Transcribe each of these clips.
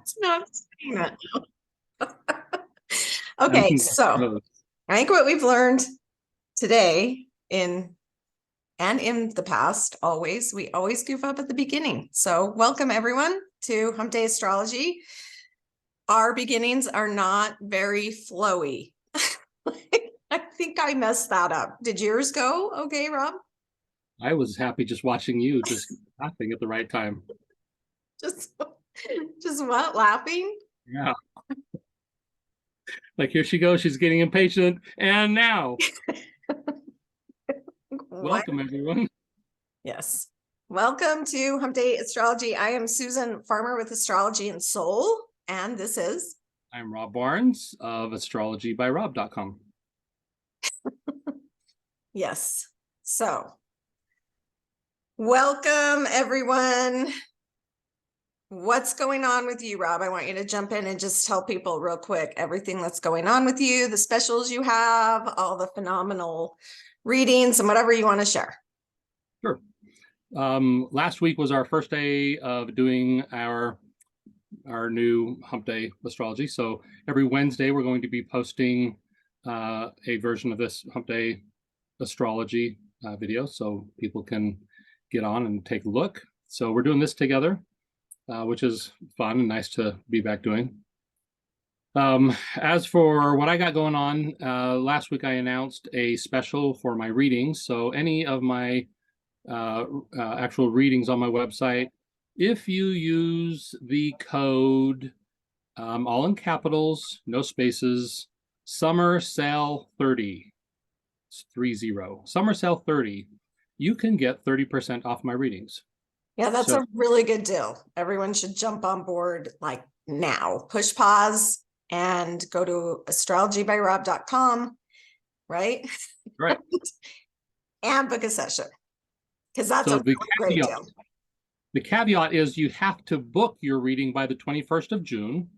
It's not saying that. Okay, so I think what we've learned today in the past, we always goof up at the beginning. So welcome everyone to Hump Day Astrology. Our beginnings are not very flowy. I think I messed that up. Did yours go okay, Rob? I was happy just watching you just laughing at the right time. Just what? Laughing? Yeah. Like, here she goes. She's getting impatient. And now, welcome, everyone. Yes. Welcome to Hump Day Astrology. I am Susan Farmer with Astrology and Soul. And this is? I'm Rob Barnes of astrologybyrob.com. Yes. So, welcome, everyone. What's going on with you, Rob? I want you to jump in and just tell people real quick everything that's going on with you, the specials you have, all the phenomenal readings, and whatever you want to share. Sure. Last week was our first day of doing our new Hump Day Astrology. So every Wednesday, we're going to be posting a version of this Hump Day Astrology video so people can get on and take a look. So we're doing this together, which is fun and nice to be back doing. As for what I got going on, last week I announced a special for my readings. So any of my actual readings on my website, if you use the code, all in capitals, no spaces, summer sale 30, it's 30, summer sale 30, you can get 30% off my readings. Yeah, that's a really good deal. Everyone should jump on board like now. Push pause and go to astrologybyrob.com, right? Right. And book a session, because that's a great deal. The caveat is you have to book your reading by the 21st of June.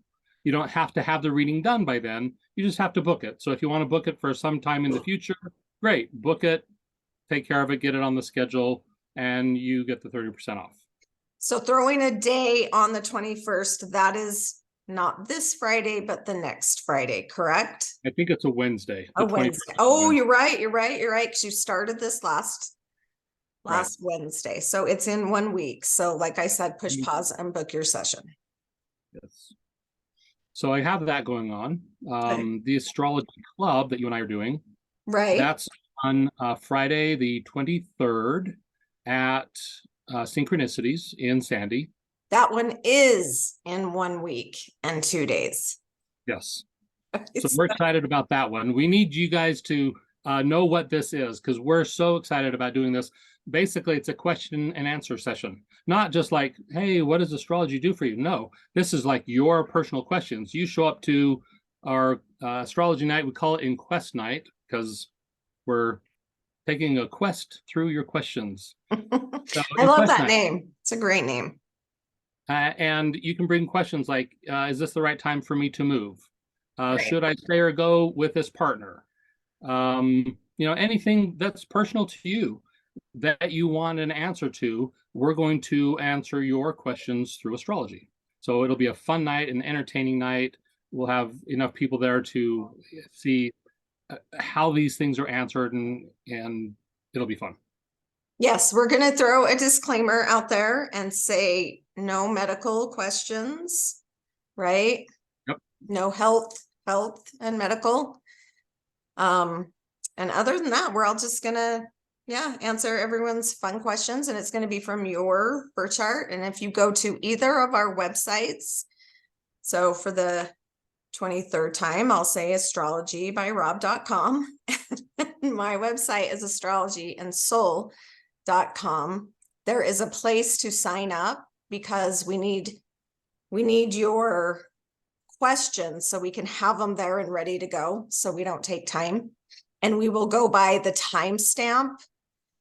You don't have to have the reading done by then. You just have to book it. So if you want to book it for some time in the future, great. Book it, take care of it, get it on the schedule, and you get the 30% off. So throwing a day on the 21st, that is not this Friday, but the next Friday, correct? I think it's a Wednesday. A Wednesday. Oh, you're right. Because you started this last Wednesday. So it's in 1 week. So like I said, push pause and book your session. Yes. So I have that going on. The astrology club that you and I are doing. Right. That's on Friday, the 23rd at Synchronicities in Sandy. That one is in 1 week and 2 days. Yes. So we're excited about that one. We need you guys to know what this is, because we're so excited about doing this. Basically, it's a question and answer session. Not just like, hey, what does astrology do for you? No, this is like your personal questions. You show up to our astrology night. We call it Inquest Night because we're taking a quest through your questions. So, I love that name. It's a great name. And you can bring questions like, is this the right time for me to move? Right. Should I stay or go with this partner? Anything that's personal to you that you want an answer to, we're going to answer your questions through astrology. So it'll be a fun night, an entertaining night. We'll have enough people there to see how these things are answered, and it'll be fun. Yes, we're going to throw a disclaimer out there and say no medical questions, right? Yep. No health and medical. And other than that, we're all just going to, answer everyone's fun questions, and it's going to be from your birth chart. And if you go to either of our websites, so for the 23rd time, I'll say astrologybyrob.com. My website is astrologyandsoul.com. There is a place to sign up because we need your questions so we can have them there and ready to go, so we don't take time. And we will go by the timestamp.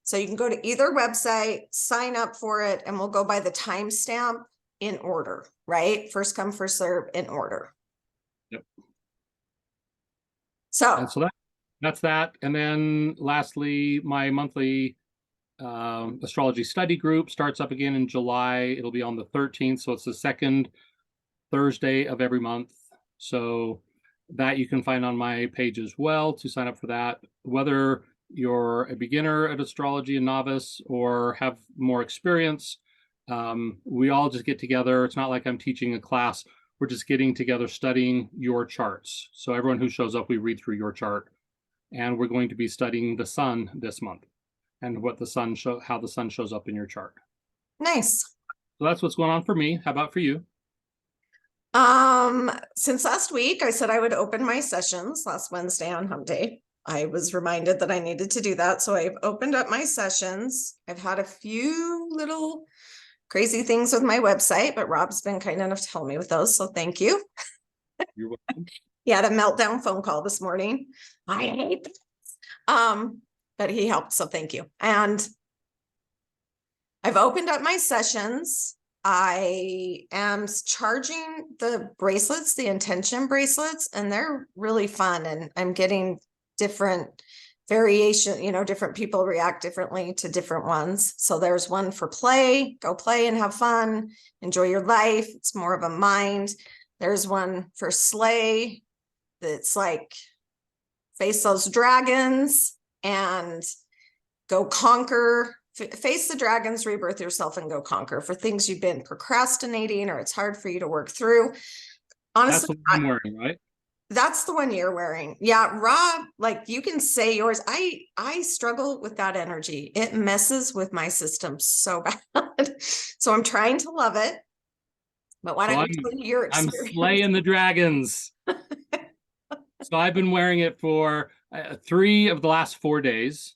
So you can go to either website, sign up for it, and we'll go by the timestamp in order, right? First come, first serve in order. Yep. So that's that. And then lastly, my monthly astrology study group starts up again in July. It'll be on the 13th. So it's the second Thursday of every month. So that you can find on my page as well to sign up for that. Whether you're a beginner at astrology, a novice, or have more experience, we all just get together. It's not like I'm teaching a class. We're just getting together, studying your charts. So everyone who shows up, we read through your chart. And we're going to be studying the sun this month and what the sun how the sun shows up in your chart. Nice. So that's what's going on for me. How about for you? Since last week, I said I would open my sessions last Wednesday on Hump Day. I was reminded that I needed to do that. So I've opened up my sessions. I've had a few little crazy things with my website, but Rob's been kind enough to help me with those. So thank you. You're welcome. He had a meltdown phone call this morning. I hate this. But he helped. So thank you. And I've opened up my sessions. I am charging the bracelets, the intention bracelets, and they're really fun. And I'm getting different variation, different people react differently to different ones. So there's one for play, go play and have fun, enjoy your life. It's more of a mind. There's one for slay. That's like face those dragons and go conquer. Face the dragons, rebirth yourself, and go conquer for things you've been procrastinating or it's hard for you to work through. Honestly, that's the one I'm wearing, right? That's the one you're wearing. Yeah, Rob, like you can say yours. I struggle with that energy. It messes with my system so bad. So I'm trying to love it. But why don't you tell your experience? I'm slaying the dragons. So I've been wearing it for 3 of the last 4 days.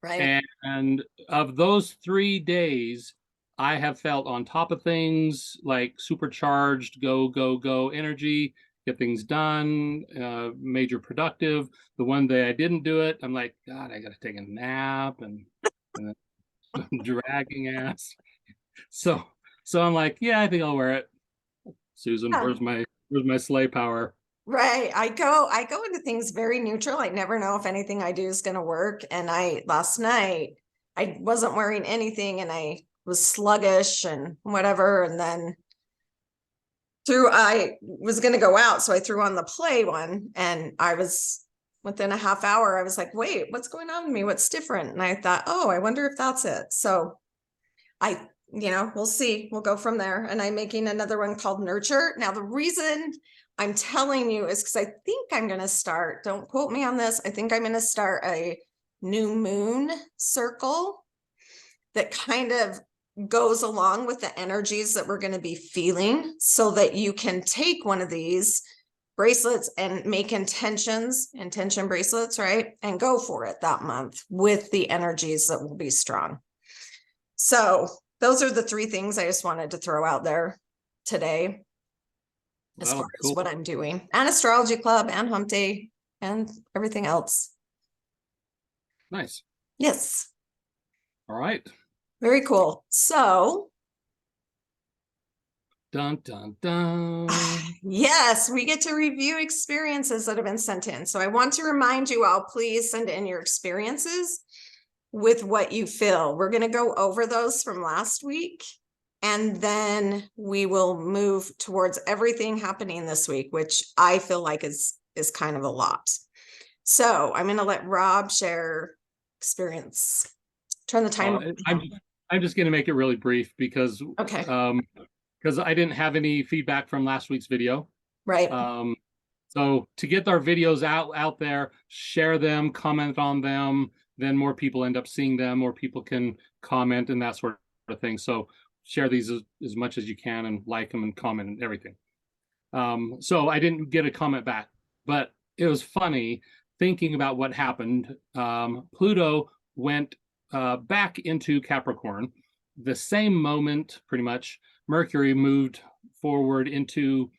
Right. And of those 3 days, I have felt on top of things, like supercharged, go, go, go energy, get things done, major productive. The one day I didn't do it, I'm like, God, I got to take a nap and dragging ass. So I'm like, yeah, I think I'll wear it. Susan, Yeah. where's my sleigh power? Right. I go into things very neutral. I never know if anything I do is going to work. And last night I wasn't wearing anything and I was sluggish and whatever. And then I was going to go out. So I threw on the play one and I was within a half hour. I was like, wait, what's going on with me? What's different? And I thought, oh, I wonder if that's it. So we'll see. We'll go from there. And I'm making another one called Nurture. Now, the reason I'm telling you is because I think I'm going to start, don't quote me on this, I think I'm going to start a new moon circle that kind of goes along with the energies that we're going to be feeling so that you can take one of these bracelets and make intention bracelets, right? And go for it that month with the energies that will be strong. So those are the 3 things I just wanted to throw out there today. As far as what I'm doing, and Astrology Club and Hump Day and everything else. Nice. Yes. All right. Very cool. So. Dun, dun, dun. Yes, we get to review experiences that have been sent in. So I want to remind you all, please send in your experiences with what you feel. We're going to go over those from last week. And then we will move towards everything happening this week, which I feel like is kind of a lot. So I'm going to let Rob share experience. Turn the time. I'm just going to make it really brief because because I didn't have any feedback from last week's video. Right. So to get our videos out there, share them, comment on them, then more people end up seeing them, more people can comment and that sort of thing. So share these as much as you can and like them and comment and everything. So I didn't get a comment back, but it was funny thinking about what happened. Pluto went back into Capricorn. The same moment, pretty much, Mercury moved forward into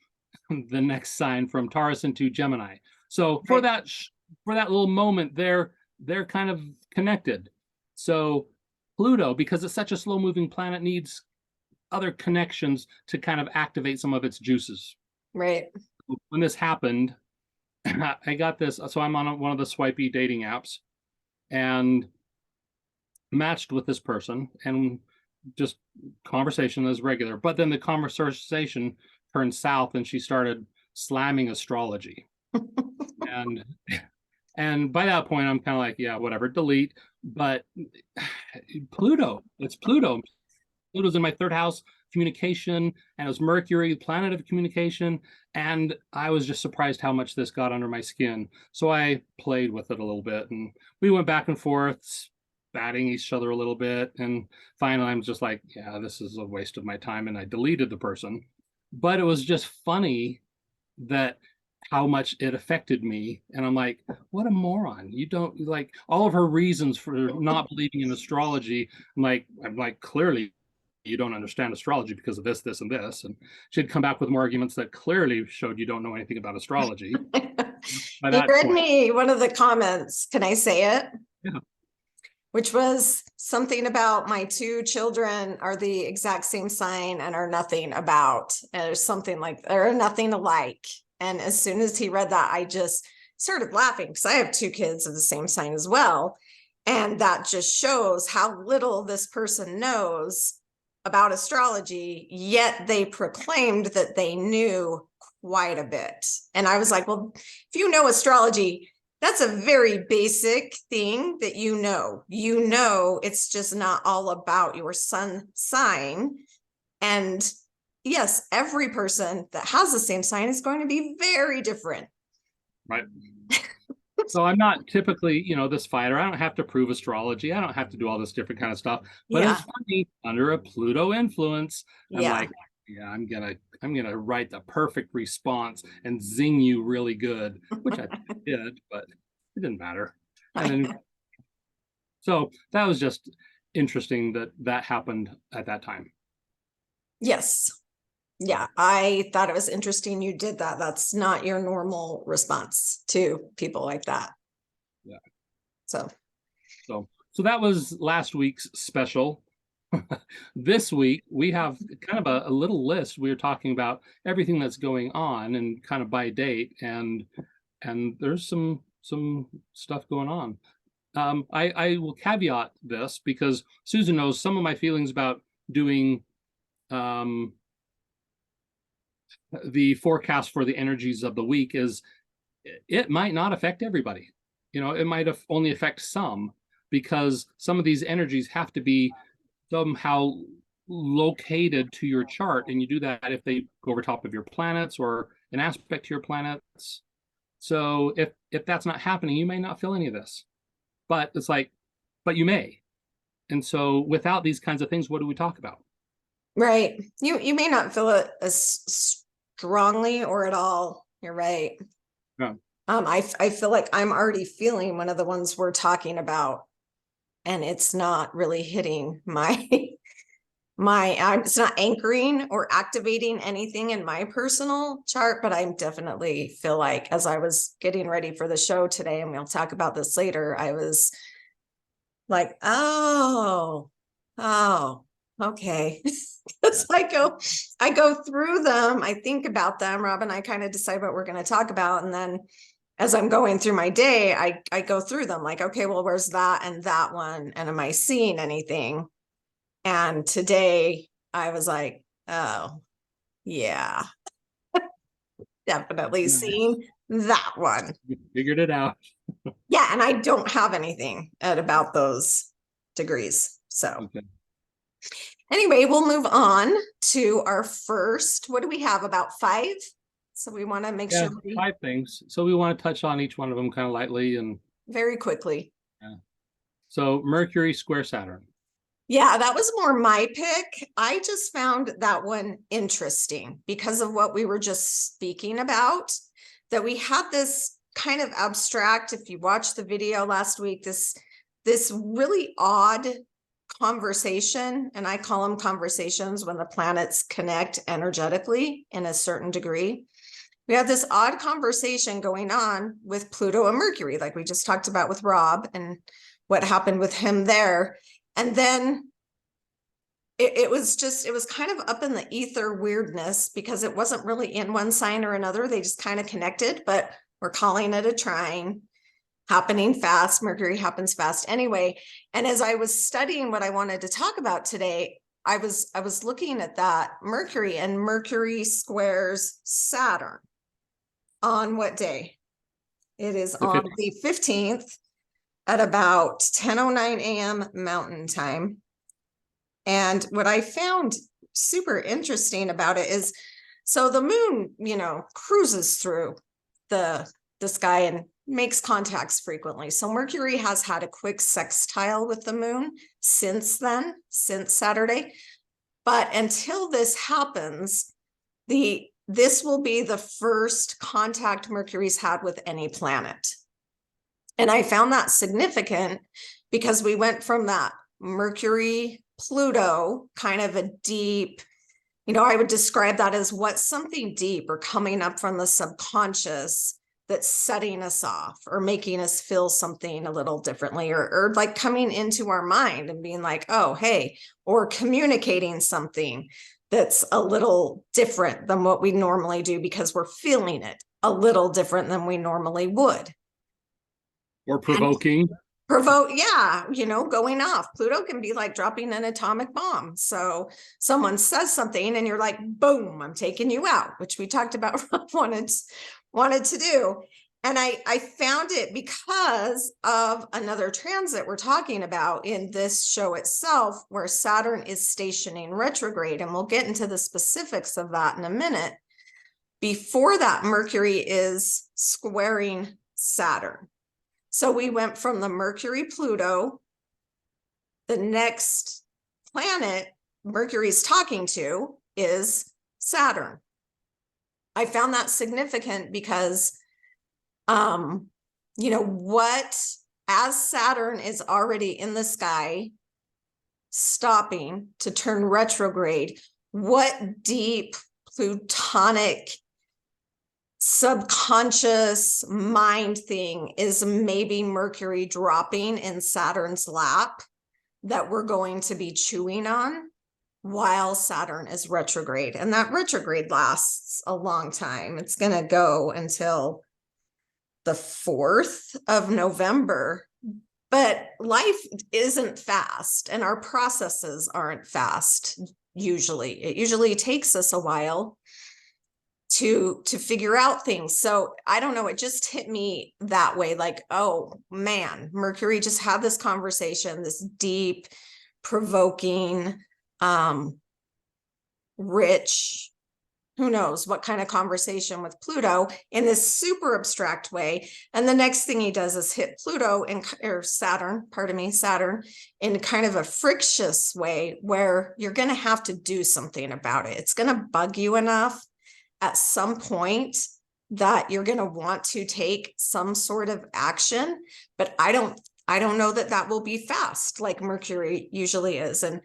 the next sign from Taurus into Gemini. So for that little moment, they're kind of connected. So Pluto, because it's such a slow moving planet, needs other connections to kind of activate some of its juices. Right. When this happened, I got this. So I'm on one of the swipey dating apps and matched with this person and just conversation as regular. But then the conversation turned south and she started slamming astrology. And by that point, I'm kind of like, yeah, whatever, delete. But Pluto, it's Pluto. Pluto's in my third house, communication, and it was Mercury, the planet of communication. And I was just surprised how much this got under my skin. So I played with it a little bit, and we went back and forth, batting each other a little bit. And finally, I'm just like, yeah, this is a waste of my time. And I deleted the person. But it was just funny that how much it affected me. And I'm like, what a moron. You don't like all of her reasons for not believing in astrology. I'm like, clearly you don't understand astrology because of this, this, and this. And she'd come back with more arguments that clearly showed you don't know anything about astrology. You read me one of the comments. Can I say it? Yeah. Which was something about my two children are the exact same sign and are nothing about, or something like, or nothing alike. And as soon as he read that, I just started laughing because I have two kids of the same sign as well. And that just shows how little this person knows about astrology, yet they proclaimed that they knew quite a bit. And I was like, well, if you know astrology, that's a very basic thing that you know. You know, it's just not all about your sun sign. And yes, every person that has the same sign is going to be very different. Right. So I'm not typically, this fighter. I don't have to prove astrology. I don't have to do all this different kind of stuff. But it's funny, under a Pluto influence, I'm like, yeah, I'm gonna write the perfect response and zing you really good, which I did, but it didn't matter. And then, so that was just interesting that happened at that time. Yes. Yeah, I thought it was interesting you did that. That's not your normal response to people like that. Yeah. So that was last week's special. This week we have kind of a little list. We were talking about everything that's going on and kind of by date, and there's some stuff going on. I will caveat this because Susan knows some of my feelings about doing the forecast for the energies of the week is it might not affect everybody. It might only affect some, because some of these energies have to be somehow located to your chart, and you do that if they go over top of your planets or an aspect to your planets. So if that's not happening, you may not feel any of this, but it's like, but you may. And so without these kinds of things, what do we talk about? Right. You may not feel it as strongly or at all. You're right. Yeah. I feel like I'm already feeling one of the ones we're talking about, and it's not really hitting it's not anchoring or activating anything in my personal chart, but I definitely feel like as I was getting ready for the show today, and we'll talk about this later, I was like, oh, okay. Because I go through them, I think about them, Rob and I kind of decide what we're going to talk about. And then as I'm going through my day, I go through them like, okay, well, where's that and that one? And am I seeing anything? And today I was like, oh, yeah, definitely seeing that one. You figured it out. Yeah. And I don't have anything at about those degrees. So anyway, we'll move on to our first. What do we have? About 5? So we want to make sure 5 things. So we want to touch on each one of them kind of lightly and very quickly. Yeah. So Mercury square Saturn. Yeah, that was more my pick. I just found that one interesting because of what we were just speaking about, that we had this kind of abstract, if you watched the video last week, this really odd conversation, and I call them conversations when the planets connect energetically in a certain degree. We had this odd conversation going on with Pluto and Mercury, like we just talked about with Rob and what happened with him there. And then it was kind of up in the ether weirdness because it wasn't really in one sign or another. They just kind of connected, but we're calling it a trine happening fast. Mercury happens fast anyway. And as I was studying what I wanted to talk about today, I was looking at that Mercury, and Mercury squares Saturn on what day? It is on the 15th at about 10:09 a.m. Mountain Time. And what I found super interesting about it is, so the moon, cruises through the sky and makes contacts frequently. So Mercury has had a quick sextile with the moon since then, since Saturday. But until this happens, this will be the first contact Mercury's had with any planet. And I found that significant because we went from that Mercury Pluto, kind of a deep, I would describe that as what's something deep or coming up from the subconscious that's setting us off or making us feel something a little differently, or like coming into our mind and being like, oh, hey, or communicating something that's a little different than what we normally do because we're feeling it a little different than we normally would. Or provoking. Yeah, going off. Pluto can be like dropping an atomic bomb. So someone says something and you're like, boom, I'm taking you out, which we talked about Rob wanted to do. And I found it because of another transit we're talking about in this show itself, where Saturn is stationing retrograde. And we'll get into the specifics of that in a minute. Before that, Mercury is squaring Saturn. So we went from the Mercury Pluto. The next planet Mercury's talking to is Saturn. I found that significant because, as Saturn is already in the sky, stopping to turn retrograde, what deep plutonic subconscious mind thing is maybe Mercury dropping in Saturn's lap that we're going to be chewing on while Saturn is retrograde. And that retrograde lasts a long time. It's going to go until the 4th of November. But life isn't fast, and our processes aren't fast usually. It usually takes us a while to figure out things. So I don't know, it just hit me that way, like, oh man, Mercury just had this conversation, this deep, provoking, rich, who knows what kind of conversation with Pluto in this super abstract way. And the next thing he does is hit Pluto Saturn in kind of a frictious way where you're going to have to do something about it. It's going to bug you enough at some point that you're going to want to take some sort of action, but I don't know that will be fast like Mercury usually is. And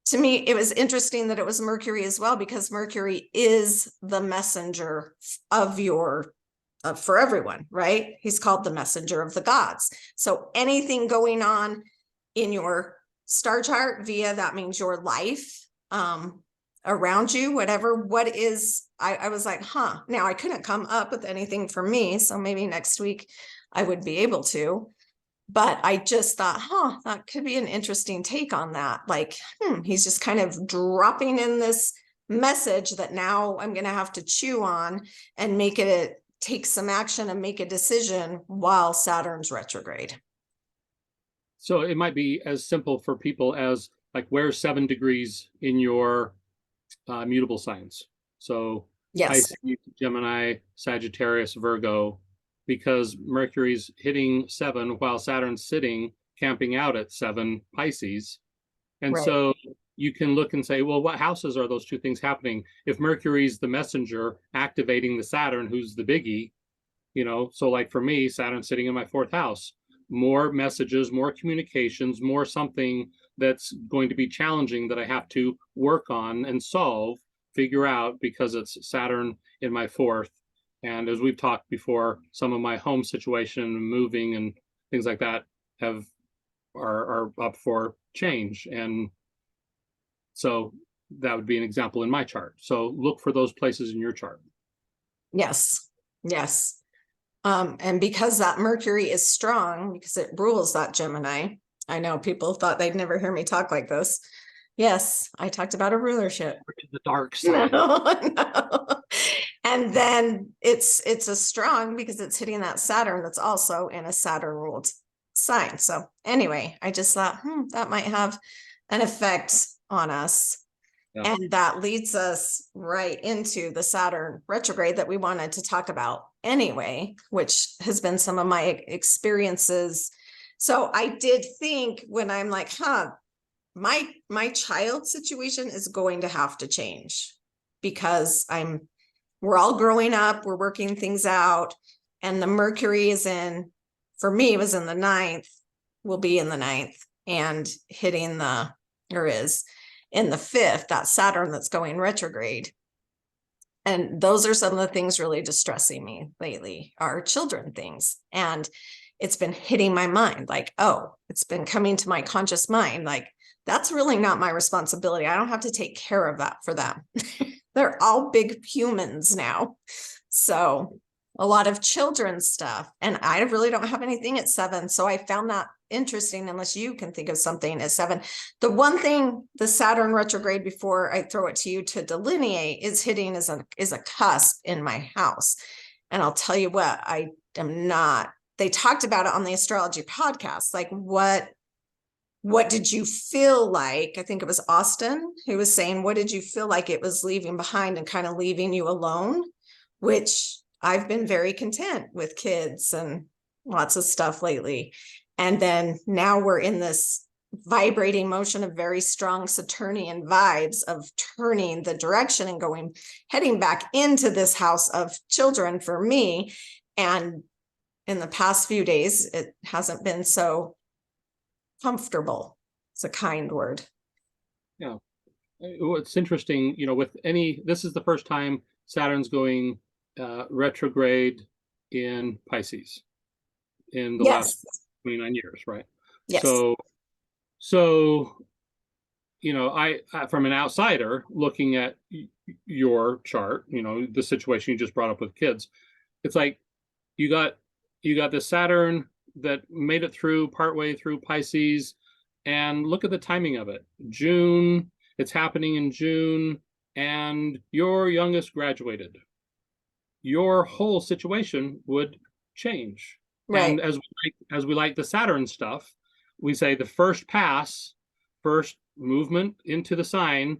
to me, it was interesting that it was Mercury as well, because Mercury is the messenger of for everyone, right? He's called the messenger of the gods. So anything going on in your star chart that means your life, around you, I was like, now I couldn't come up with anything for me. So maybe next week I would be able to, but I just thought, that could be an interesting take on that. Like, he's just kind of dropping in this message that now I'm going to have to chew on and take some action and make a decision while Saturn's retrograde. So it might be as simple for people as like, where's 7 degrees in your mutable signs? So yes, Pisces, Gemini, Sagittarius, Virgo, because Mercury's hitting 7 while Saturn's sitting camping out at 7 Pisces. And right. So you can look and say, well, what houses are those two things happening? If Mercury's the messenger activating the Saturn, who's the biggie, so like for me, Saturn's sitting in my 4th house, more messages, more communications, more something that's going to be challenging that I have to work on and figure out, because it's Saturn in my 4th. And as we've talked before, some of my home situation, moving and things like that are up for change. And so that would be an example in my chart. So look for those places in your chart. Yes. And because that Mercury is strong, because it rules that Gemini, I know people thought they'd never hear me talk like this. Yes, I talked about a rulership. The dark side. No. And then it's a strong because it's hitting that Saturn that's also in a Saturn ruled sign. So anyway, I just thought, that might have an effect on us. Yeah. And that leads us right into the Saturn retrograde that we wanted to talk about anyway, which has been some of my experiences. So I did think when I'm like, my child situation is going to have to change because we're all growing up, we're working things out, and the Mercury is for me, was in the 9th, will be in the 9th, and hitting is in the 5th, that Saturn that's going retrograde. And those are some of the things really distressing me lately, are children things. And it's been hitting my mind like, it's been coming to my conscious mind. Like, that's really not my responsibility. I don't have to take care of that for them. They're all big humans now. So a lot of children's stuff. And I really don't have anything at 7. So I found that interesting, unless you can think of something at 7. The one thing, the Saturn retrograde, before I throw it to you to delineate, is hitting is a cusp in my house. And I'll tell you what, I am not, they talked about it on the astrology podcast. Like, what did you feel like? I think it was Austin who was saying, what did you feel like it was leaving behind and kind of leaving you alone? Which I've been very content with kids and lots of stuff lately. And then now we're in this vibrating motion of very strong Saturnian vibes of turning the direction and heading back into this house of children for me. And in the past few days, it hasn't been so comfortable. It's a kind word. Yeah. It's interesting, this is the first time Saturn's going retrograde in Pisces in the last 29 years, right? Yes. So I from an outsider looking at your chart, the situation you just brought up with kids, it's like you got the Saturn that made it through partway through Pisces, and look at the timing of it. June, it's happening in June, and your youngest graduated. Your whole situation would change. Right. And as we like the Saturn stuff, we say the first pass, first movement into the sign,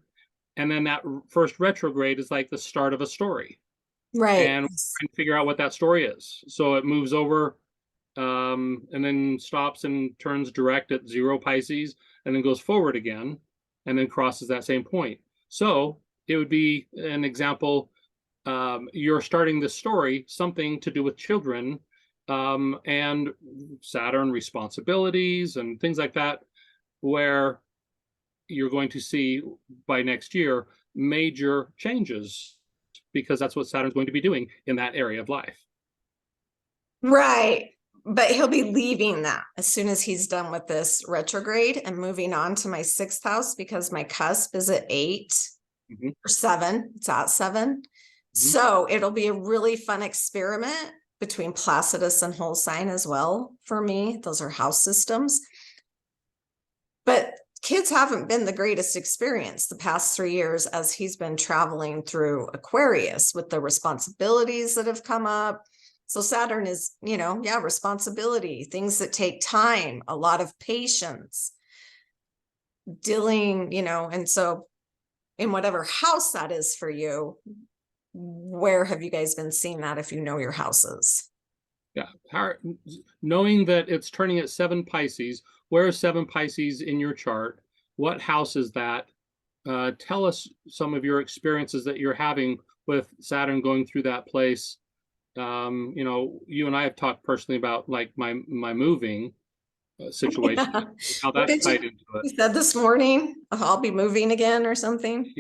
and then that first retrograde is like the start of a story. Right. And figure out what that story is. So it moves over and then stops and turns direct at 0 Pisces, and then goes forward again, and then crosses that same point. So it would be an example. You're starting this story, something to do with children, and Saturn responsibilities and things like that, where you're going to see by next year major changes, because that's what Saturn's going to be doing in that area of life. Right. But he'll be leaving that as soon as he's done with this retrograde and moving on to my 6th house, because my cusp is at 8 or 7. It's at 7. So it'll be a really fun experiment between Placidus and whole sign as well for me. Those are house systems. But kids haven't been the greatest experience the past 3 years as he's been traveling through Aquarius with the responsibilities that have come up. So Saturn is, responsibility, things that take time, a lot of patience, dealing, and so in whatever house that is for you, where have you guys been seeing that if you know your houses? Yeah. Knowing that it's turning at 7 Pisces, where is 7 Pisces in your chart? What house is that? Tell us some of your experiences that you're having with Saturn going through that place. You and I have talked personally about like my moving situation, how that's tied into it. You said this morning, I'll be moving again or something.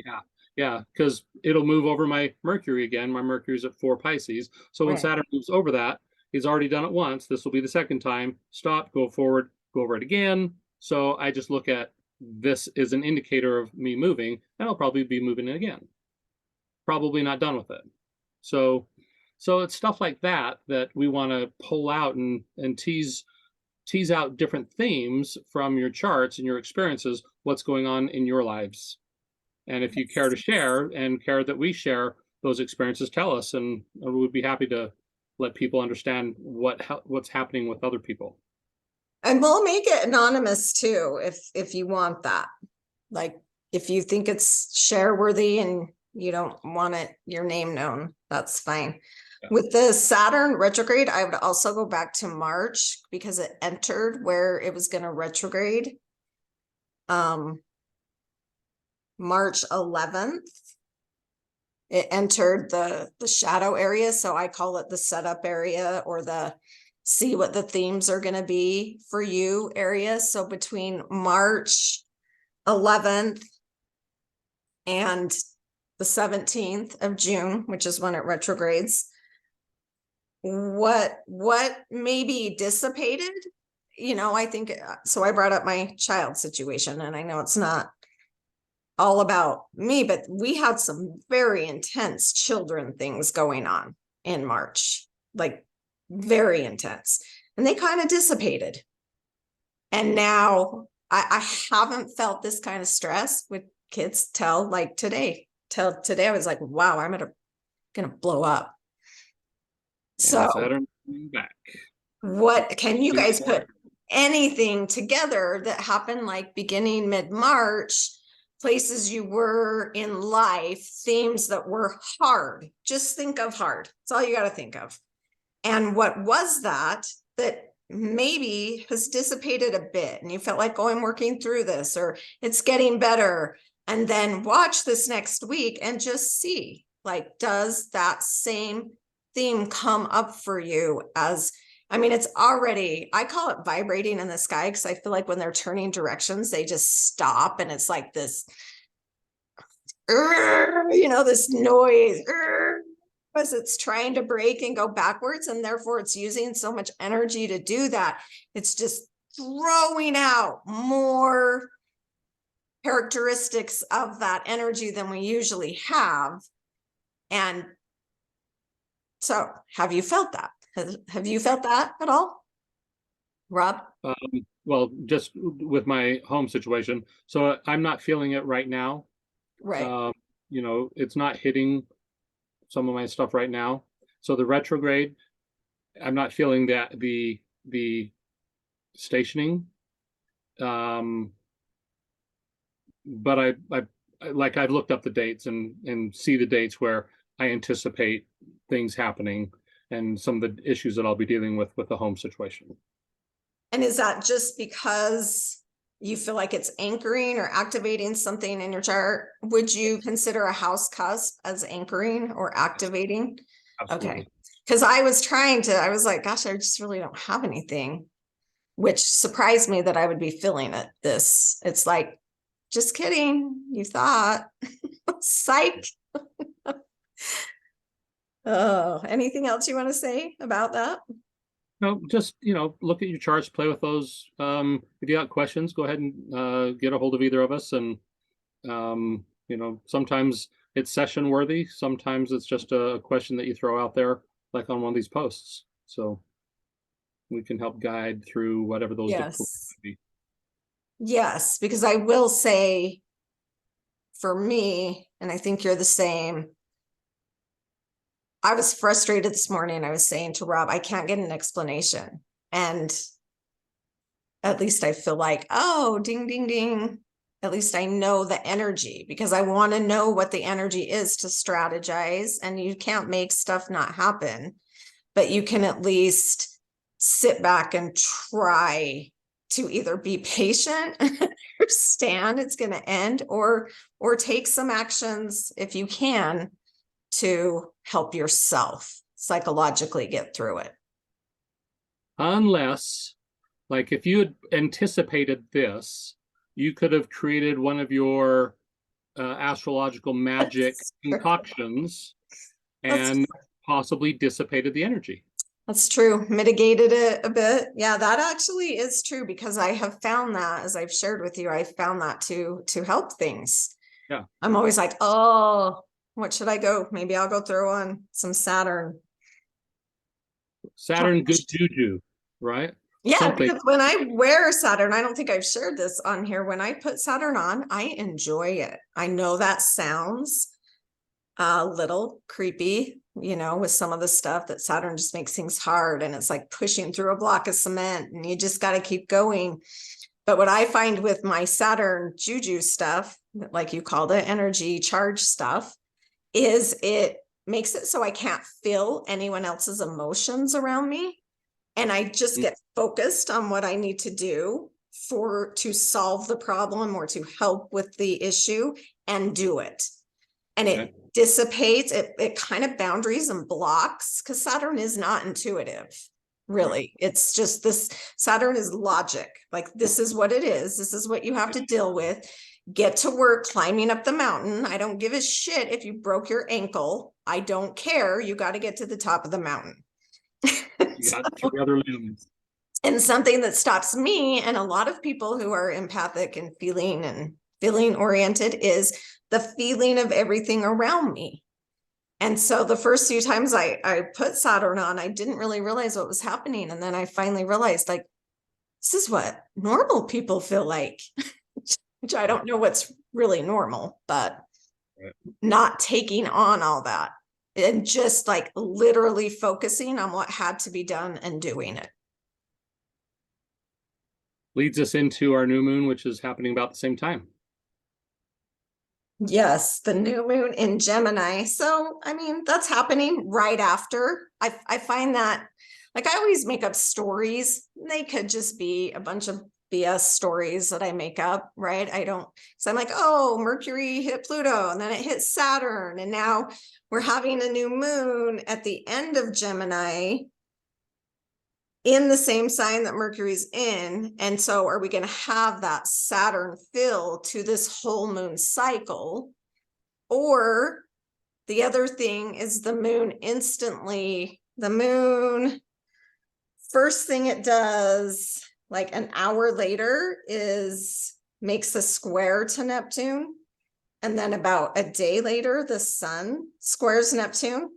Yeah, because it'll move over my Mercury again. My Mercury's at 4 Pisces. So when Saturn moves over that, he's already done it once. This will be the second time. Stop, go forward, go over it again. So I just look at this as an indicator of me moving, and I'll probably be moving it again. Probably not done with it. So it's stuff like that we want to pull out and tease out different themes from your charts and your experiences. what's going on in your lives. And if you care to share and care that we share those experiences, tell us, and we would be happy to let people understand what's happening with other people. And we'll make it anonymous too, if you want that. Like, if you think it's share worthy and you don't want your name known, that's fine. Yeah. With the Saturn retrograde, I would also go back to March because it entered where it was going to retrograde. March 11th, it entered the shadow area. So I call it the setup area, or the see what the themes are going to be for you area. So between March 11th and the 17th of June, which is when it retrogrades, what maybe dissipated, I think, so I brought up my child situation, and I know it's not all about me, but we had some very intense children things going on in March, like very intense, and they kind of dissipated. And now I haven't felt this kind of stress with kids till today. I was like, wow, I'm gonna blow up. So Saturn back. What can you guys put anything together that happened like beginning mid-March, places you were in life, themes that were hard? Just think of hard. That's all you got to think of. And what was that maybe has dissipated a bit, and you felt like, oh, I'm working through this, or it's getting better. And then watch this next week and just see, like, does that same theme come up for you? It's already, I call it vibrating in the sky, because I feel like when they're turning directions, they just stop, and it's like this, this noise, as it's trying to break and go backwards, and therefore it's using so much energy to do that. It's just throwing out more characteristics of that energy than we usually have. And so, have you felt that? Have you felt that at all, Rob? Well, just with my home situation. So I'm not feeling it right now. Right. It's not hitting some of my stuff right now. So the retrograde, I'm not feeling that the stationing. But I've looked up the dates and see the dates where I anticipate things happening, and some of the issues that I'll be dealing with the home situation. And is that just because you feel like it's anchoring or activating something in your chart? Would you consider a house cusp as anchoring or activating? Absolutely. Okay. Because I was like, gosh, I just really don't have anything, which surprised me that I would be feeling it. It's like, just kidding. You thought. Psych. Oh, anything else you want to say about that? No, just, look at your charts, play with those. If you got questions, go ahead and get a hold of either of us. And, sometimes it's session worthy. Sometimes it's just a question that you throw out there, like on one of these posts. So we can help guide through whatever those difficulties might be. Yes, because I will say, for me, and I think you're the same, I was frustrated this morning. I was saying to Rob, I can't get an explanation. And at least I feel like, oh, ding, ding, ding. At least I know the energy, because I want to know what the energy is to strategize. And you can't make stuff not happen, but you can at least sit back and try to either be patient, understand it's going to end, or take some actions if you can to help yourself psychologically get through it. Unless, like, if you had anticipated this, you could have created one of your astrological magic concoctions and possibly dissipated the energy. That's true. Mitigated it a bit. Yeah, that actually is true, because I have found that, as I've shared with you, I found that to help things. Yeah. I'm always like, oh, what should I go? Maybe I'll go throw on some Saturn. Saturn, good juju, right? Yeah, something. because when I wear Saturn, I don't think I've shared this on here. When I put Saturn on, I enjoy it. I know that sounds a little creepy, you know, with some of the stuff that Saturn just makes things hard, and it's like pushing through a block of cement and you just got to keep going. But what I find with my Saturn juju stuff, like you called it, energy charge stuff, is it makes it so I can't feel anyone else's emotions around me. And I just get focused on what I need to do to solve the problem or to help with the issue and do it. And it dissipates, it kind of boundaries and blocks, because Saturn is not intuitive, really. It's just this, Saturn is logic. Like, this is what it is. This is what you have to deal with. Get to work climbing up the mountain. I don't give a shit if you broke your ankle. I don't care. You got to get to the top of the mountain. You got 3 other limbs. And something that stops me and a lot of people who are empathic and feeling oriented is the feeling of everything around me. And so the first few times I put Saturn on, I didn't really realize what was happening. And then I finally realized, like, this is what normal people feel like, which I don't know what's really normal, but not taking on all that and just like literally focusing on what had to be done and doing it. Leads us into our new moon, which is happening about the same time. Yes, the new moon in Gemini. So, I mean, that's happening right after. I find that, like, I always make up stories. They could just be a bunch of BS stories that I make up, right? So I'm like, oh, Mercury hit Pluto and then it hit Saturn. And now we're having a new moon at the end of Gemini in the same sign that Mercury's in. And so are we going to have that Saturn fill to this whole moon cycle? Or the other thing is the moon first thing it does, like an hour later, is makes a square to Neptune. And then about a day later, the sun squares Neptune.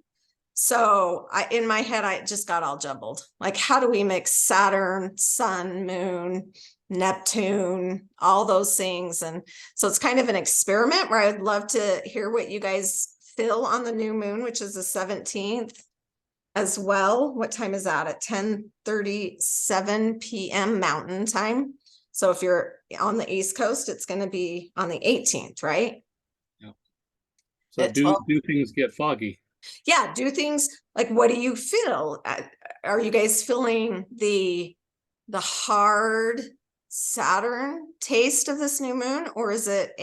So in my head, I just got all jumbled. Like, how do we mix Saturn, sun, moon, Neptune, all those things? And so it's kind of an experiment where I'd love to hear what you guys feel on the new moon, which is the 17th as well. What time is that? At 10:37 p.m. Mountain time. So if you're on the East Coast, it's going to be on the 18th, right? Yeah. So do things get foggy? Yeah, do things like, what do you feel? Are you guys feeling the hard Saturn taste of this new moon? Or is it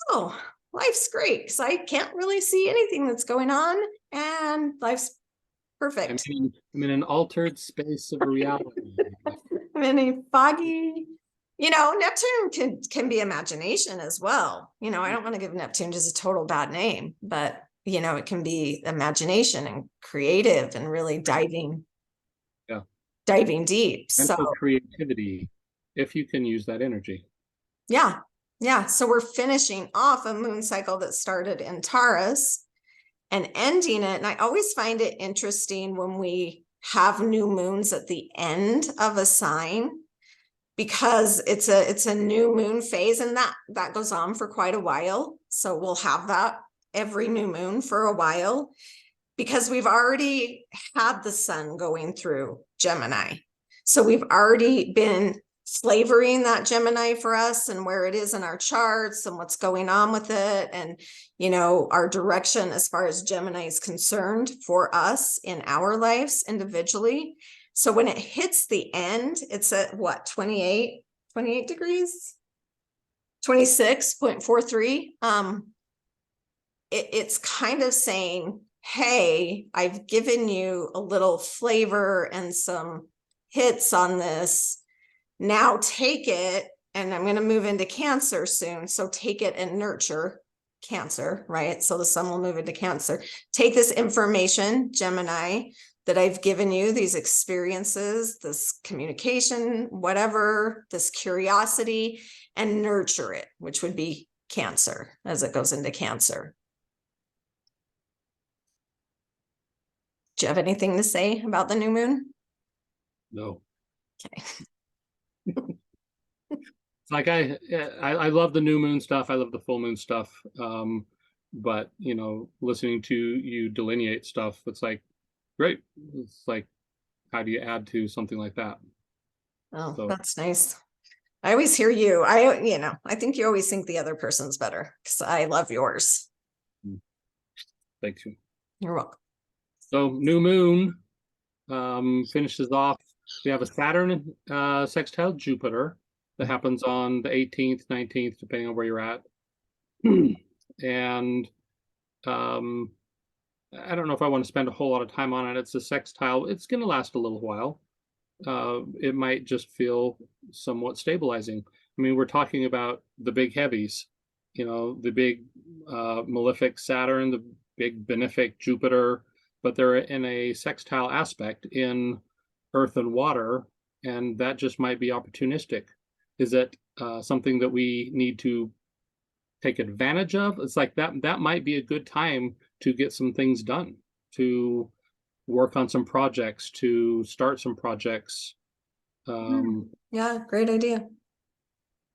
oh, life's great because I can't really see anything that's going on and life's perfect. I'm in an altered space of reality. I'm in a foggy, Neptune can be imagination as well. I don't want to give Neptune just a total bad name, but it can be imagination and creative and really diving deep. Mental creativity, if you can use that energy. Yeah. So we're finishing off a moon cycle that started in Taurus and ending it. And I always find it interesting when we have new moons at the end of a sign, because it's a new moon phase, and that goes on for quite a while. So we'll have that every new moon for a while, because we've already had the sun going through Gemini. So we've already been flavoring that Gemini for us and where it is in our charts and what's going on with it. And, our direction as far as Gemini is concerned for us in our lives individually. So when it hits the end, it's at what, 28 degrees, 26.43. It's kind of saying, hey, I've given you a little flavor and some hits on this. Now take it, and I'm going to move into Cancer soon. So take it and nurture Cancer, right? So the sun will move into Cancer. Take this information, Gemini, that I've given you, these experiences, this communication, whatever, this curiosity, and nurture it, which would be Cancer as it goes into Cancer. Do you have anything to say about the new moon? No. Okay. It's like I love the new moon stuff. I love the full moon stuff. But listening to you delineate stuff, it's like great. It's like, how do you add to something like that? Oh, so that's nice. I always hear you. I think you always think the other person's better because I love yours. Thank you. You're welcome. So new moon finishes off. We have a Saturn sextile Jupiter that happens on the 18th, 19th, depending on where you're at. And I don't know if I want to spend a whole lot of time on it. It's a sextile. It's going to last a little while. It might just feel somewhat stabilizing. I mean, we're talking about the big heavies, the big malefic Saturn, the big benefic Jupiter, but they're in a sextile aspect in earth and water, and that just might be opportunistic. Is it something that we need to take advantage of? It's like that might be a good time to get some things done, to work on some projects, to start some projects. Yeah, great idea.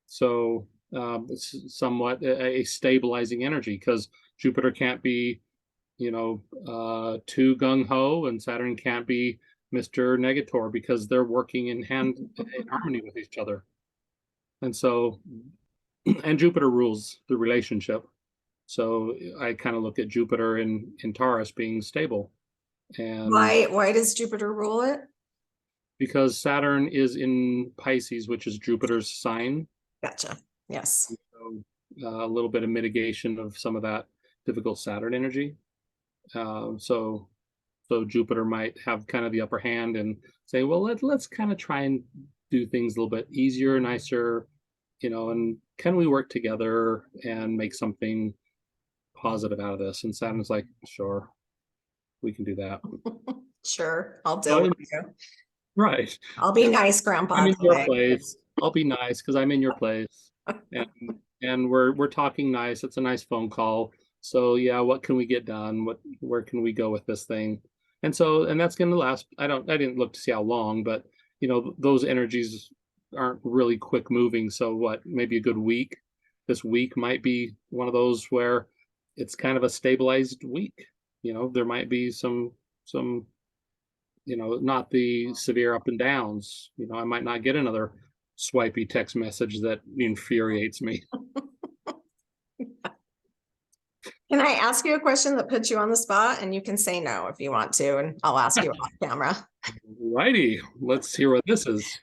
So it's somewhat a stabilizing energy, because Jupiter can't be, too gung-ho, and Saturn can't be Mr. Negator, because they're working in harmony with each other. And so, and Jupiter rules the relationship. So I kind of look at Jupiter in Taurus being stable. And why does Jupiter rule it? Because Saturn is in Pisces, which is Jupiter's sign. Gotcha. Yes. So, a little bit of mitigation of some of that difficult Saturn energy. So Jupiter might have kind of the upper hand and say, well, let's kind of try and do things a little bit easier, nicer, and can we work together and make something positive out of this? And Saturn's like, sure, we can do that. Sure, I'll deal with you. Right. I'll be nice, Grandpa. I'm in your place. I'll be nice because I'm in your place. And we're talking nice. It's a nice phone call. So yeah, what can we get done? Where can we go with this thing? And that's going to last. I didn't look to see how long, but those energies aren't really quick moving. So maybe a good week. This week might be one of those where it's kind of a stabilized week. There might be some not the severe up and downs. I might not get another swipey text message that infuriates me. Can I ask you a question that puts you on the spot? And you can say no if you want to, and I'll ask you off camera. Righty, let's hear what this is.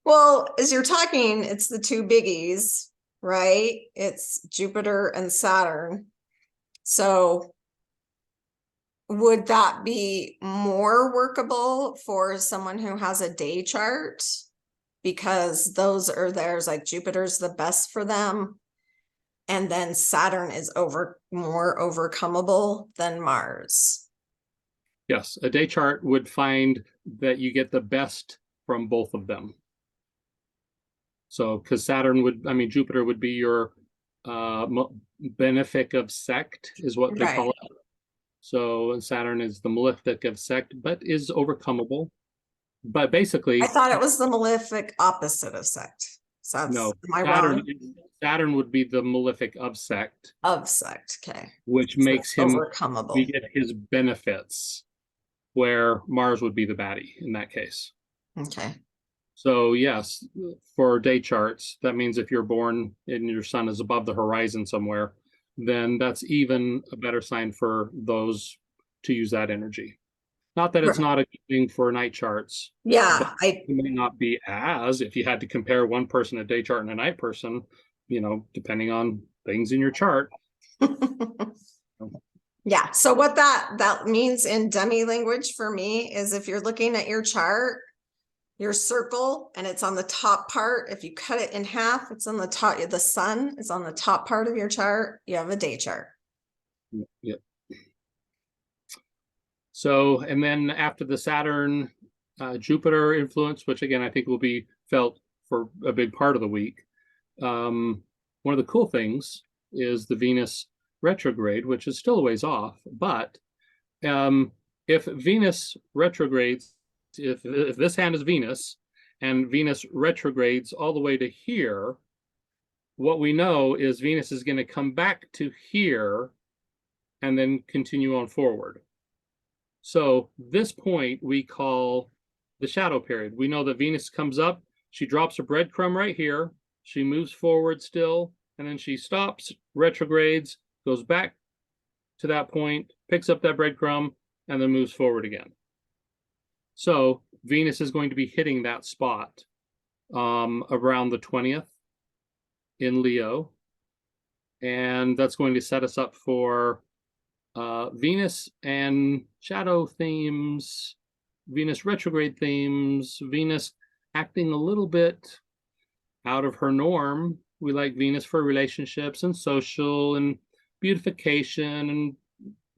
Well, as you're talking, it's the two biggies, right? It's Jupiter and Saturn. So would that be more workable for someone who has a day chart? Because there's like Jupiter's the best for them. And then Saturn is more overcomable than Mars. Yes, a day chart would find that you get the best from both of them. So, because Jupiter would be your benefic of sect, is what they call it. So Saturn is the malefic of sect, but is overcomable. But basically, I thought it was the malefic opposite of sect. So no, am I wrong? Saturn would be the malefic of sect. Of sect, okay. Which makes him overcomable. We get his benefits, where Mars would be the baddie in that case. Okay. So yes, for day charts, that means if you're born and your sun is above the horizon somewhere, then that's even a better sign for those to use that energy. Not that it's not a good thing for night charts. Yeah. It may not be if you had to compare one person, a day chart, and a night person, depending on things in your chart. Yeah. So what that means in dummy language for me is, if you're looking at your chart, your circle, and it's on the top part, if you cut it in half, it's on the top, the sun is on the top part of your chart, you have a day chart. Yep. So, and then after the Saturn Jupiter influence, which again I think will be felt for a big part of the week, one of the cool things is the Venus retrograde, which is still a ways off. But if Venus retrogrades, if this hand is Venus and Venus retrogrades all the way to here, what we know is Venus is going to come back to here and then continue on forward. So this point we call the shadow period. We know that Venus comes up, she drops a breadcrumb right here, she moves forward still, and then she stops, retrogrades, goes back to that point, picks up that breadcrumb, and then moves forward again. So Venus is going to be hitting that spot around the 20th in Leo. And that's going to set us up for Venus and shadow themes, Venus retrograde themes, Venus acting a little bit out of her norm. We like Venus for relationships and social and beautification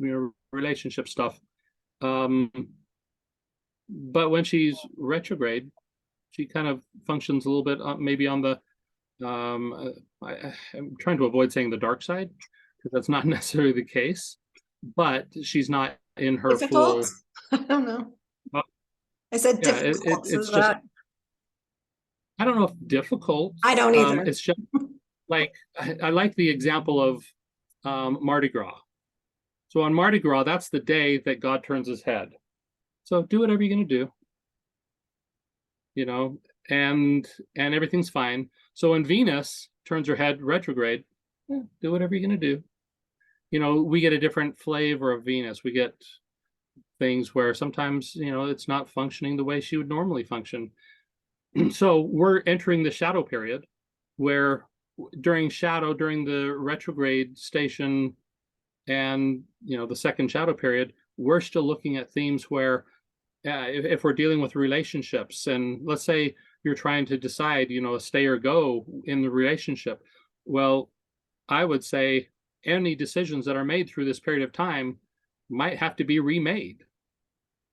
and relationship stuff. But when she's retrograde, she kind of functions a little bit maybe on the I'm trying to avoid saying the dark side because that's not necessarily the case, but she's not in her difficult? full. I don't know. I said difficult. It's just, I don't know if difficult. I don't either. It's just like, I like the example of Mardi Gras. So on Mardi Gras, that's the day that God turns his head. So do whatever you're going to do, and everything's fine. So when Venus turns her head retrograde, do whatever you're going to do. We get a different flavor of Venus. We get things where sometimes, it's not functioning the way she would normally function. So we're entering the shadow period where during the retrograde station and, the second shadow period, we're still looking at themes where if we're dealing with relationships, and let's say you're trying to decide, a stay or go in the relationship. Well, I would say any decisions that are made through this period of time might have to be remade.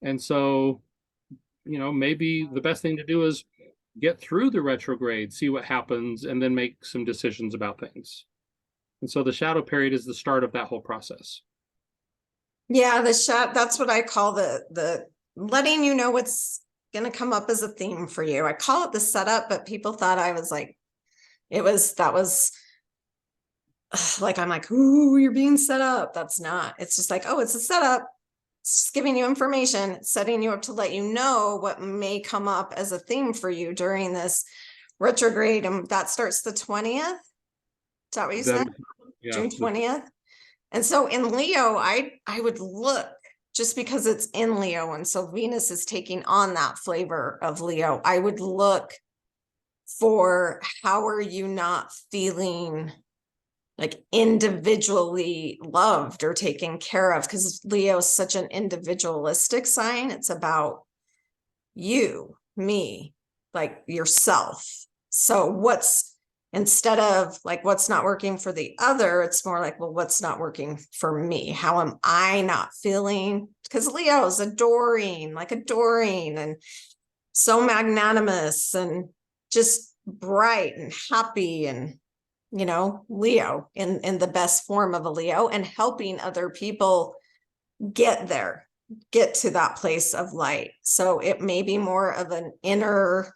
And so, maybe the best thing to do is get through the retrograde, see what happens, and then make some decisions about things. And so the shadow period is the start of that whole process. Yeah, that's what I call the letting you know what's going to come up as a theme for you. I call it the setup, but people thought I was like, I'm like, ooh, you're being set up. That's not. It's just like, oh, it's a setup. It's just giving you information, it's setting you up to let you know what may come up as a theme for you during this retrograde. And that starts the 20th. Is that what you said? Yeah. June 20th. And so in Leo, I would look, just because it's in Leo, and so Venus is taking on that flavor of Leo, I would look for how are you not feeling like individually loved or taken care of, because Leo is such an individualistic sign. It's about you, me, like yourself. So instead of like what's not working for the other, it's more like, well, what's not working for me? How am I not feeling? Because Leo is adoring and so magnanimous and just bright and happy, and Leo in the best form of a Leo, and helping other people get to that place of light. So it may be more of an inner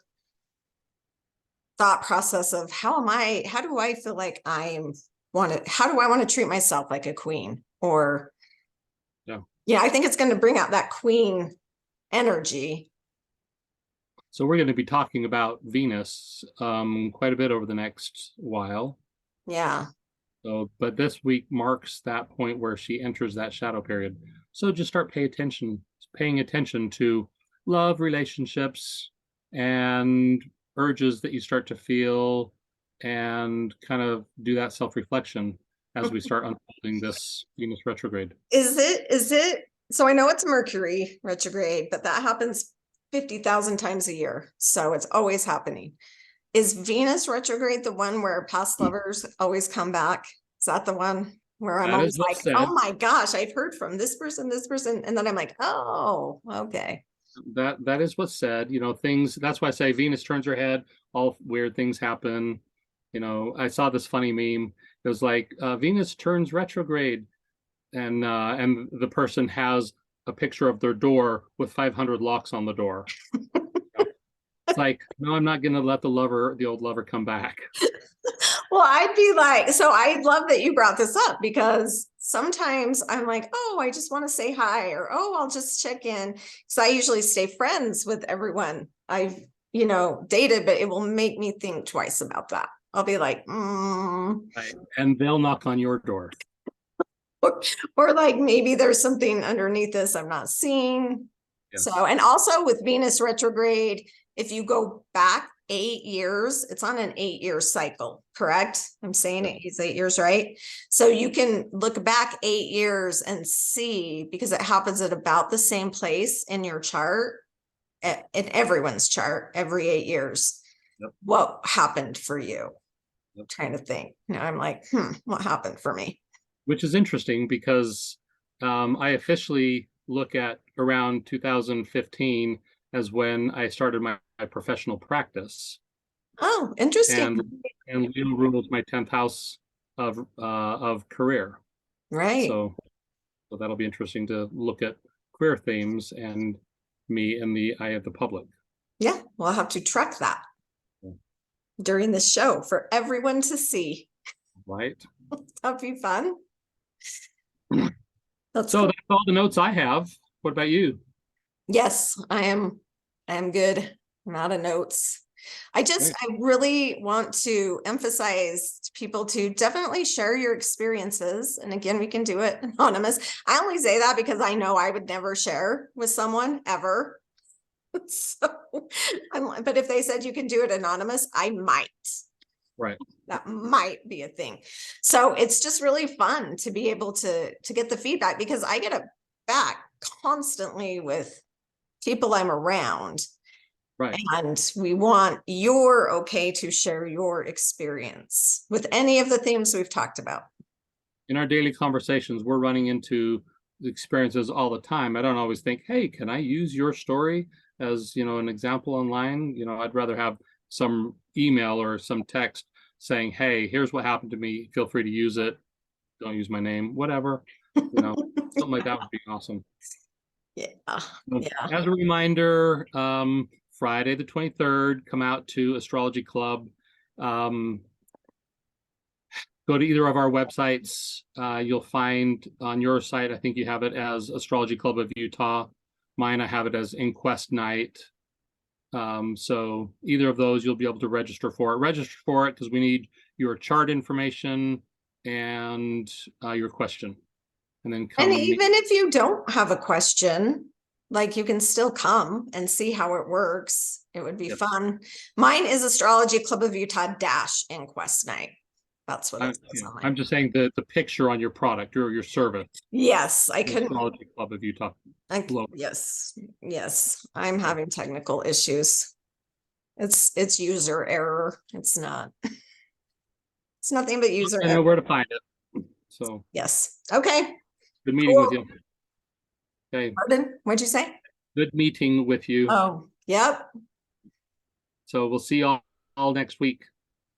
thought process of how do I feel like how do I want to treat myself like a queen? Or I think it's going to bring out that queen energy. So we're going to be talking about Venus quite a bit over the next while. Yeah. So, but this week marks that point where she enters that shadow period. So just start paying attention to love, relationships, and urges that you start to feel, and kind of do that self-reflection as we start unfolding this Venus retrograde. Is it? So I know it's Mercury retrograde, but that happens 50,000 times a year. So it's always happening. Is Venus retrograde the one where past lovers always come back? Is that the one where I'm always like, oh my gosh, I've heard from this person. And then I'm like, oh, okay. That is what's said, things. That's why I say Venus turns her head, all weird things happen. I saw this funny meme. It was like Venus turns retrograde, and the person has a picture of their door with 500 locks on the door. It's like, no, I'm not going to let the old lover come back. Well, I'd be like, so I love that you brought this up, because sometimes I'm like, oh, I just want to say hi, or, oh, I'll just check in. So I usually stay friends with everyone I've, dated, but it will make me think twice about that. I'll be like, Right. And they'll knock on your door. or like maybe there's something underneath this I'm not seeing. Yes. So, and also with Venus retrograde, if you go back 8 years, it's on an 8-year cycle, correct? I'm saying it's 8 years, right? So you can look back 8 years and see, because it happens at about the same place in your chart, in everyone's chart, every 8 years. Yep. What happened for you? Yep. Trying to think. Now I'm like, what happened for me? Which is interesting, because I officially look at around 2015 as when I started my professional practice. Oh, interesting. And Leo rules my 10th house of career. Right. So that'll be interesting to look at career themes and me in the eye of the public. Yeah, we'll have to track that during the show for everyone to see. Right. That'll be fun. That's cool. That's all the notes I have. What about you? Yes, I am good. I'm out of notes. I really want to emphasize to people to definitely share your experiences. And again, we can do it anonymous. I only say that because I know I would never share with someone ever. So, but if they said you can do it anonymous, I might. Right. That might be a thing. So it's just really fun to be able to get the feedback, because I get it back constantly with people I'm around. Right. And we want you're okay to share your experience with any of the themes we've talked about. In our daily conversations, we're running into experiences all the time. I don't always think, hey, can I use your story as, an example online? I'd rather have some email or some text saying, hey, here's what happened to me. Feel free to use it. Don't use my name, whatever. Something like that would be awesome. Yeah. As a reminder, Friday the 23rd, come out to Astrology Club. Go to either of our websites. You'll find on your site, I think you have it as Astrology Club of Utah. Mine, I have it as Inquest Night. So either of those, you'll be able to register for it. Register for it because we need your chart information and your question. And then come. And even if you don't have a question, like, you can still come and see how it works. It would be fun. Mine is Astrology Club of Utah - Inquest Night. That's what it says on mine. I'm just saying the picture on your product or your service. Yes, I couldn't. Astrology Club of Utah. Yes. I'm having technical issues. It's user error. It's not. It's nothing but user error. I know where to find it. So yes. Okay. Good meeting with you. Okay. Pardon? What'd you say? Good meeting with you. Oh, yep. So we'll see you all next week.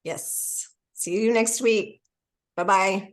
Yes. See you next week. Bye-bye.